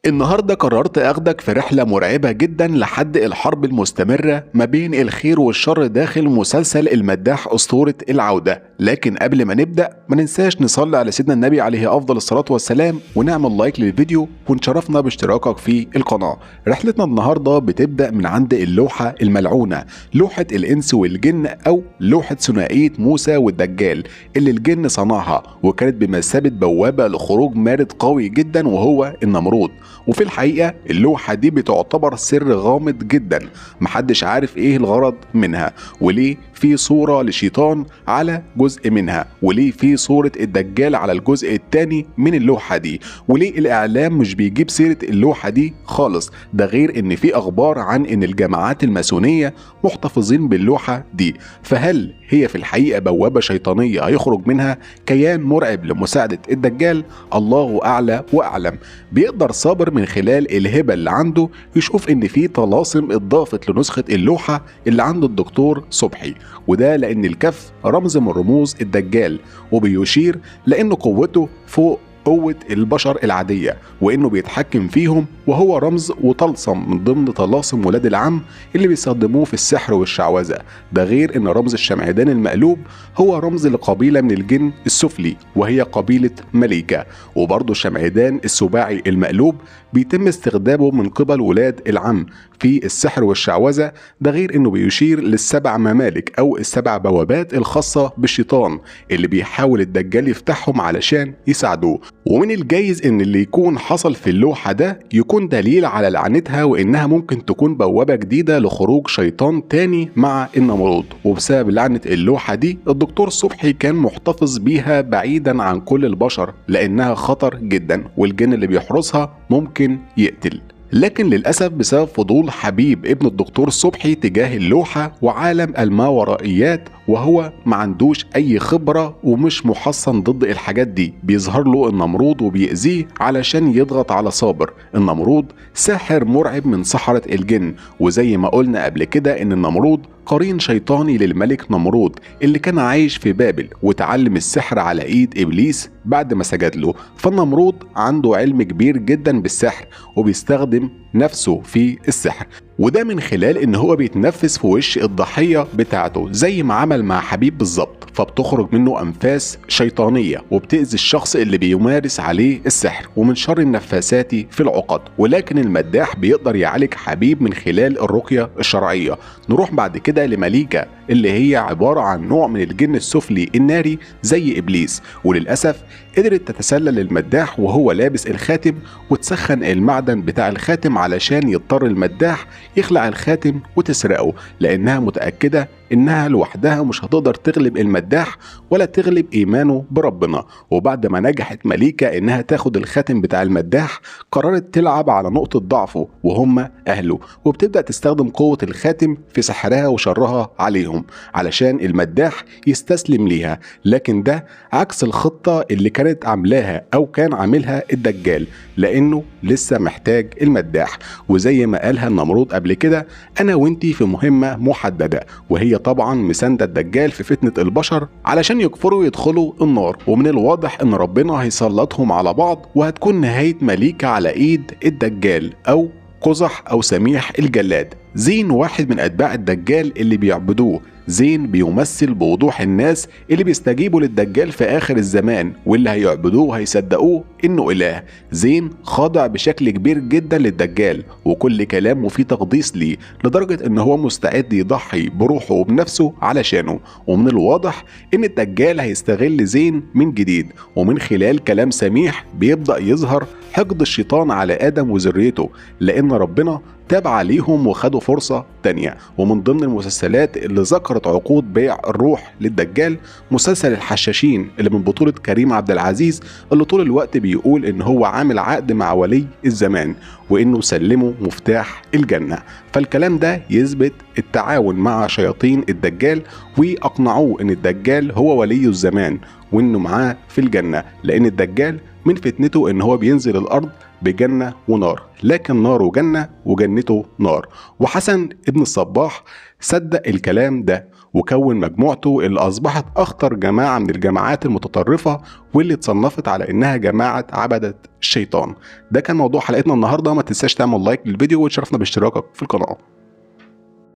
النهاردة قررت أخدك في رحلة مرعبة جدا لحد الحرب المستمرة ما بين الخير والشر داخل مسلسل المداح أسطورة العودة. لكن قبل ما نبدأ ما ننساش نصلي على سيدنا النبي عليه أفضل الصلاة والسلام ونعمل لايك للفيديو ونشرفنا باشتراكك في القناة. رحلتنا النهاردة بتبدأ من عند اللوحة الملعونة، لوحة الإنس والجن أو لوحة ثنائية موسى والدجال اللي الجن صنعها، وكانت بمثابة بوابة لخروج مارد قوي جدا وهو النمرود. وفي الحقيقة اللوحة دي بتعتبر سر غامض جدا، محدش عارف ايه الغرض منها، وليه في صورة لشيطان على جزء منها، وليه في صورة الدجال على الجزء التاني من اللوحة دي، وليه الإعلام مش بيجيب سيرة اللوحة دي خالص. ده غير ان في أخبار عن ان الجماعات الماسونية محتفظين باللوحة دي. فهل هي في الحقيقة بوابة شيطانية هيخرج منها كيان مرعب لمساعدة الدجال؟ الله أعلى وأعلم. بيقدر صابر من خلال الهبة اللي عنده يشوف ان في طلاسم اتضافت لنسخة اللوحة اللي عند الدكتور صبحي، وده لان الكف رمز من رموز الدجال، وبيشير لان قوته فوق قوة البشر العادية، وإنه بيتحكم فيهم، وهو رمز وطلسم من ضمن طلاسم ولاد العم اللي بيستخدموه في السحر والشعوذة. ده غير إن رمز الشمعدان المقلوب هو رمز لقبيلة من الجن السفلي وهي قبيلة مليكة. وبرضه الشمعدان السباعي المقلوب بيتم استخدامه من قبل ولاد العم في السحر والشعوذة. ده غير إنه بيشير للسبع ممالك أو السبع بوابات الخاصة بالشيطان اللي بيحاول الدجال يفتحهم علشان يساعدوه. ومن الجايز ان اللي يكون حصل في اللوحة ده يكون دليل على لعنتها، وانها ممكن تكون بوابة جديدة لخروج شيطان تاني مع النمرود. وبسبب لعنة اللوحة دي الدكتور صبحي كان محتفظ بيها بعيدا عن كل البشر لانها خطر جدا، والجن اللي بيحرسها ممكن يقتل. لكن للأسف بسبب فضول حبيب ابن الدكتور صبحي تجاه اللوحة وعالم الماورائيات، وهو ما عندوش أي خبرة ومش محصن ضد الحاجات دي، بيظهر له النمرود وبيأذيه علشان يضغط على صابر. النمرود ساحر مرعب من سحرة الجن، وزي ما قلنا قبل كده إن النمرود قرين شيطاني للملك نمرود اللي كان عايش في بابل وتعلم السحر على ايد ابليس بعد ما سجد له. فالنمرود عنده علم كبير جدا بالسحر وبيستخدم نفسه في السحر، وده من خلال ان هو بيتنفس في وش الضحية بتاعته زي ما عمل مع حبيب بالظبط، فبتخرج منه انفاس شيطانية وبتأذي الشخص اللي بيمارس عليه السحر، ومن شر النفاسات في العقد. ولكن المداح بيقدر يعالج حبيب من خلال الرقية الشرعية. نروح بعد كده لمليكة اللي هي عبارة عن نوع من الجن السفلي الناري زي إبليس، وللأسف قدرت تتسلل المداح وهو لابس الخاتم وتسخن المعدن بتاع الخاتم علشان يضطر المداح يخلع الخاتم وتسرقه، لأنها متأكدة إنها لوحدها مش هتقدر تغلب المداح ولا تغلب إيمانه بربنا. وبعد ما نجحت مليكة إنها تاخد الخاتم بتاع المداح قررت تلعب على نقطة ضعفه وهم أهله، وبتبدأ تستخدم قوة الخاتم في سحرها وشرها عليهم علشان المداح يستسلم ليها. لكن ده عكس الخطة اللي كانت عاملاها أو كان عاملها الدجال، لأنه لسه محتاج المداح. وزي ما قالها النمرود قبل كده، أنا وإنتي في مهمة محددة، وهي طبعا مساندة الدجال في فتنة البشر علشان يكفروا يدخلوا النار. ومن الواضح ان ربنا هيسلطهم على بعض، وهتكون نهاية مليكة على ايد الدجال او قزح او سميح الجلاد. زين واحد من اتباع الدجال اللي بيعبدوه. زين بيمثل بوضوح الناس اللي بيستجيبوا للدجال في آخر الزمان واللي هيعبدوه هيصدقوه إنه إله. زين خاضع بشكل كبير جدا للدجال وكل كلامه فيه تقديس ليه، لدرجة إن هو مستعد يضحي بروحه وبنفسه علشانه. ومن الواضح إن الدجال هيستغل زين من جديد، ومن خلال كلام سميح بيبدأ يظهر حقد الشيطان على آدم وذريته، لأن ربنا تاب عليهم وخدوا فرصة تانية. ومن ضمن المسلسلات اللي ذكرت عقود بيع الروح للدجال مسلسل الحشاشين اللي من بطولة كريم عبد العزيز، اللي طول الوقت بيقول ان هو عامل عقد مع ولي الزمان وانه سلمه مفتاح الجنة. فالكلام ده يثبت التعاون مع شياطين الدجال، واقنعوه ان الدجال هو ولي الزمان وانه معاه في الجنة، لان الدجال من فتنته ان هو بينزل الارض بجنة ونار، لكن نار وجنة وجنته نار. وحسن ابن الصباح صدق الكلام ده وكون مجموعته اللي أصبحت أخطر جماعة من الجماعات المتطرفة واللي اتصنفت على إنها جماعة عبدة الشيطان. ده كان موضوع حلقتنا النهاردة. ما تنساش تعمل لايك للفيديو وتشرفنا باشتراكك في القناة.